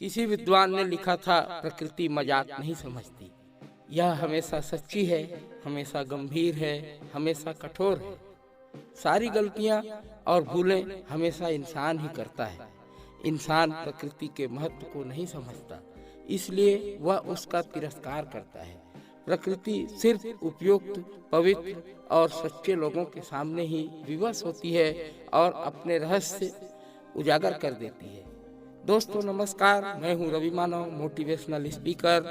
किसी विद्वान ने लिखा था, प्रकृति मजाक नहीं समझती। यह हमेशा सच्ची है, हमेशा गंभीर है, हमेशा कठोर है। सारी गलतियां और भूलें हमेशा इंसान ही करता है। इंसान प्रकृति के महत्व को नहीं समझता, इसलिए वह उसका तिरस्कार करता है। प्रकृति सिर्फ उपयुक्त, पवित्र और सच्चे लोगों के सामने ही विवश होती है और अपने रहस्य उजागर कर देती है। दोस्तों नमस्कार, मैं हूं Ravi Manav, motivational speaker,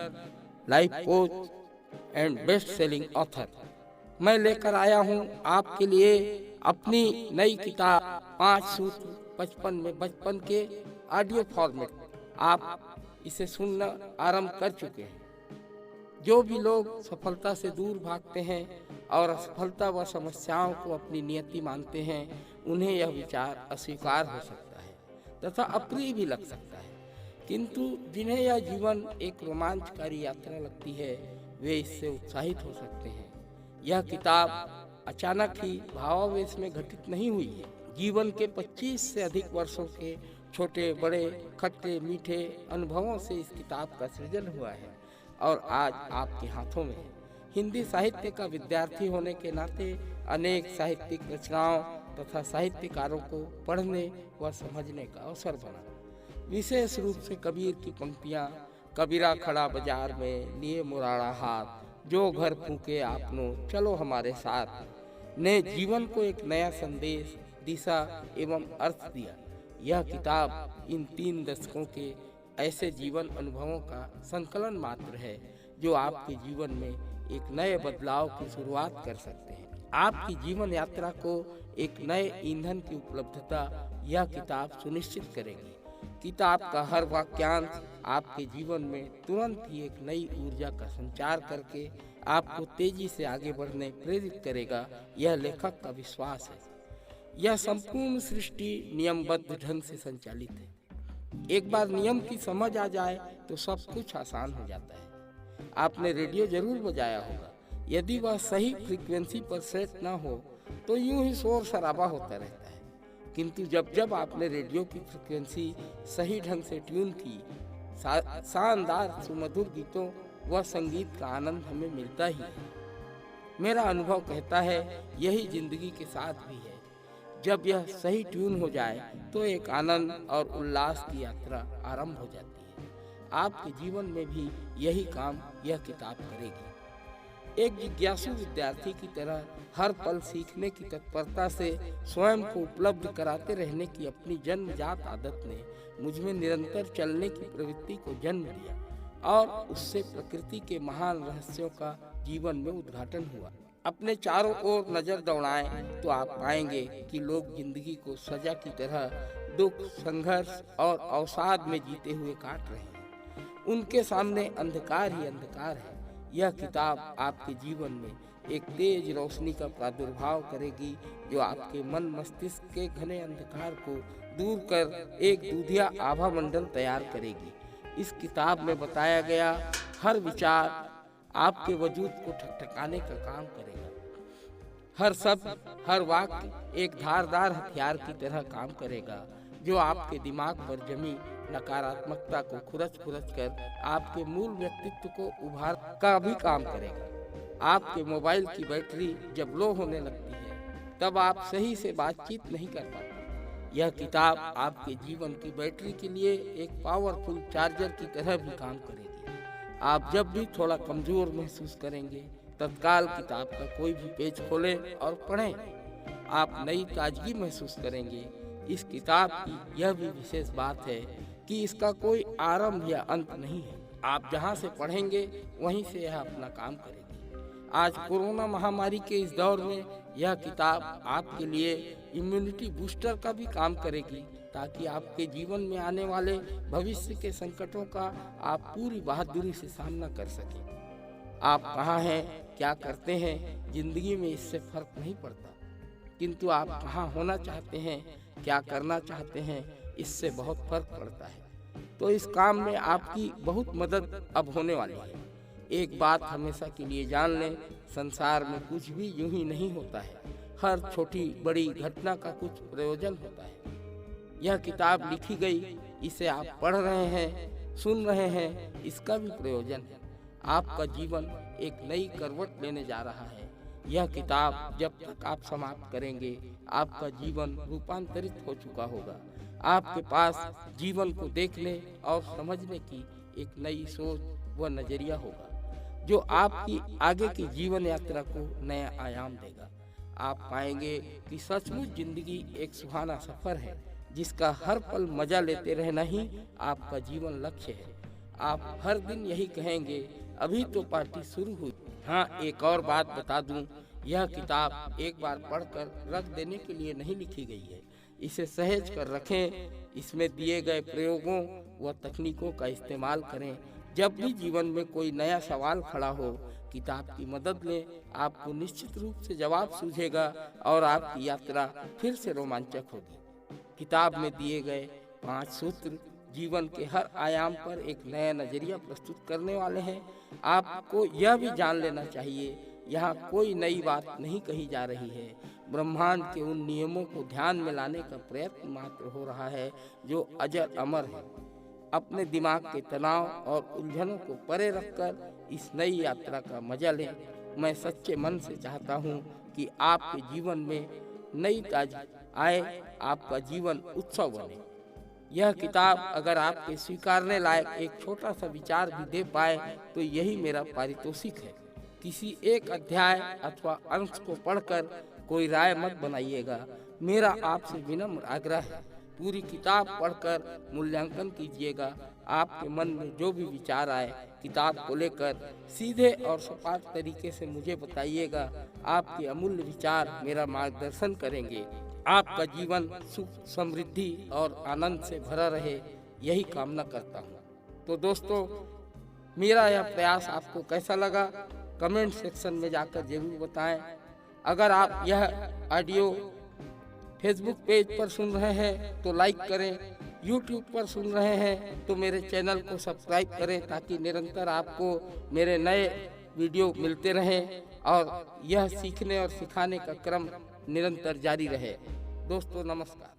life coach and best selling author. मैं लेकर आया हूं आपके लिए अपनी नई किताब 5 सूत्र 55 में बचपन के ऑडियो फॉर्मेट। आप इसे सुनना आरंभ कर चुके हैं। जो भी लोग सफलता से दूर भागते हैं और असफलता व समस्याओं को अपनी नियति मानते हैं, उन्हें यह विचार अस्वीकार हो सकता है तथा अप्रिय भी लग सकता है, किंतु जिन्हें यह जीवन एक रोमांचकारी यात्रा लगती है, वे इससे उत्साहित हो सकते हैं। यह किताब अचानक ही भावावेश में घटित नहीं हुई है। जीवन के 25 से अधिक वर्षों के छोटे बड़े खट्टे मीठे अनुभवों से इस किताब का सृजन हुआ है और आज आपके हाथों में है। हिंदी साहित्य का विद्यार्थी होने के नाते अनेक साहित्यिक रचनाओं तथा साहित्यकारों को पढ़ने व समझने का अवसर बना। विशेष रूप से कबीर की पंक्तियाँ, कबीरा खड़ा बाजार में लिए मुराड़ा हाथ, जो घर फूके आपनो चलो हमारे साथ, ने जीवन को एक नया संदेश, दिशा एवं अर्थ दिया। यह किताब इन 3 दशकों के ऐसे जीवन अनुभवों का संकलन मात्र है जो आपके जीवन में एक नए बदलाव की शुरुआत कर सकते हैं। आपकी जीवन यात्रा को एक नए ईंधन की उपलब्धता यह किताब सुनिश्चित करेगी। किताब का हर वाक्यांश आपके जीवन में तुरंत ही एक नई ऊर्जा का संचार करके आपको तेजी से आगे बढ़ने प्रेरित करेगा, यह लेखक का विश्वास है। यह संपूर्ण सृष्टि नियमबद्ध ढंग से संचालित है। एक बार नियम की समझ आ जाए तो सब कुछ आसान हो जाता है। आपने रेडियो जरूर बजाया होगा, यदि वह सही फ्रीक्वेंसी पर सेट ना हो तो यूं ही शोर शराबा होता रहता है, किंतु जब जब आपने रेडियो की फ्रीक्वेंसी सही ढंग से ट्यून की, शानदार सुमधुर गीतों व संगीत का आनंद हमें मिलता ही है। मेरा अनुभव कहता है यही जिंदगी के साथ भी है। जब यह सही ट्यून हो जाए तो एक आनंद और उल्लास की यात्रा आरंभ हो जाती है। आपके जीवन में भी यही काम यह किताब करेगी। एक जिज्ञासु विद्यार्थी की तरह हर पल सीखने की तत्परता से स्वयं को उपलब्ध कराते रहने की अपनी जन्मजात आदत ने मुझ में निरंतर चलने की प्रवृत्ति को जन्म दिया और उससे प्रकृति के महान रहस्यों का जीवन में उद्घाटन हुआ। अपने चारों ओर नजर दौड़ाएं तो आप पाएंगे कि लोग जिंदगी को सजा की तरह दुख, संघर्ष और अवसाद में जीते हुए काट रहे हैं। उनके सामने अंधकार ही अंधकार है। यह किताब आपके जीवन में एक तेज रोशनी का प्रादुर्भाव करेगी जो आपके मन मस्तिष्क के घने अंधकार को दूर कर एक दूधिया आभा मंडल तैयार करेगी। इस किताब में बताया गया हर विचार आपके वजूद को ठकठकाने का काम करेगा। हर शब्द, हर वाक्य एक धारदार हथियार की तरह काम करेगा जो आपके दिमाग पर जमी नकारात्मकता को खुरच कर आपके मूल व्यक्तित्व को उभार का भी काम करेगा। आपके मोबाइल की बैटरी जब लो होने लगती है तब आप सही से बातचीत नहीं कर पाते। यह किताब आपके जीवन की बैटरी के लिए एक पावरफुल चार्जर की तरह भी काम करेगी। आप जब भी थोड़ा कमजोर महसूस करेंगे, तत्काल किताब का कोई भी पेज खोलें और पढ़ें। आप नई ताजगी महसूस करेंगे। इस किताब की यह भी विशेष बात है कि इसका कोई आरंभ या अंत नहीं है। आप जहां से पढ़ेंगे वहीं से यह अपना काम करेगी। आज कोरोना महामारी के इस दौर में यह किताब आपके लिए इम्यूनिटी बूस्टर का भी काम करेगी, ताकि आपके जीवन में आने वाले भविष्य के संकटों का आप पूरी बहादुरी से सामना कर सकें। आप कहाँ हैं, क्या करते हैं, जिंदगी में इससे फर्क नहीं पड़ता, किंतु आप कहाँ होना चाहते हैं, क्या करना चाहते हैं, इससे बहुत फर्क पड़ता है। तो इस काम में आपकी बहुत मदद अब होने वाली है। एक बात हमेशा के लिए जान लें, संसार में कुछ भी यूं ही नहीं होता है। हर छोटी बड़ी घटना का कुछ प्रयोजन होता है। यह किताब लिखी गई इसे आप पढ़ रहे हैं, सुन रहे हैं, इसका भी प्रयोजन है। आपका जीवन एक नई करवट लेने जा रहा है। यह किताब जब तक आप समाप्त करेंगे, आपका जीवन रूपांतरित हो चुका होगा। आपके पास जीवन को देखने और समझने की एक नई सोच व नजरिया होगा, जो आपकी आगे की जीवन यात्रा को नया आयाम देगा। आप पाएंगे कि सचमुच जिंदगी एक सुहाना सफर है, जिसका हर पल मजा लेते रहना ही आपका जीवन लक्ष्य है। आप हर दिन यही कहेंगे, अभी तो पार्टी शुरू हुई। हाँ, एक और बात बता दूं, यह किताब एक बार पढ़कर रख देने के लिए नहीं लिखी गई है। इसे सहेज कर रखें, इसमें दिए गए प्रयोगों व तकनीकों का इस्तेमाल करें। जब भी जीवन में कोई नया सवाल खड़ा हो, किताब की मदद लें, आपको निश्चित रूप से जवाब सूझेगा और आपकी यात्रा फिर से रोमांचक होगी। किताब में दिए गए 5 सूत्र जीवन के हर आयाम पर एक नया नजरिया प्रस्तुत करने वाले हैं। आपको यह भी जान लेना चाहिए, यहाँ कोई नई बात नहीं कही जा रही है। ब्रह्मांड के उन नियमों को ध्यान में लाने का प्रयत्न मात्र हो रहा है जो अजर अमर है। अपने दिमाग के तनाव और उलझनों को परे रखकर इस नई यात्रा का मजा लें। मैं सच्चे मन से चाहता हूँ कि आपके जीवन में नई ताजगी आए, आपका जीवन उत्सव बने। यह किताब अगर आपके स्वीकारने लायक एक छोटा सा विचार भी दे पाए तो यही मेरा पारितोषिक है। किसी एक अध्याय अथवा अंश को पढ़कर कोई राय मत बनाइएगा। मेरा आपसे विनम्र आग्रह है, पूरी किताब पढ़कर मूल्यांकन कीजिएगा। आपके मन में जो भी विचार आए किताब को लेकर सीधे और सपाट तरीके से मुझे बताइएगा। आपके अमूल्य विचार मेरा मार्गदर्शन करेंगे। आपका जीवन सुख, समृद्धि और आनंद से भरा रहे, यही कामना करता हूँ। तो दोस्तों, मेरा यह प्रयास आपको कैसा लगा, कमेंट सेक्शन में जाकर जरूर बताएं। अगर आप यह ऑडियो फेसबुक पेज पर सुन रहे हैं तो लाइक करें, यूट्यूब पर सुन रहे हैं तो मेरे चैनल को सब्सक्राइब करें, ताकि निरंतर आपको मेरे नए वीडियो मिलते रहें और यह सीखने और सिखाने का क्रम निरंतर जारी रहे। दोस्तों नमस्कार।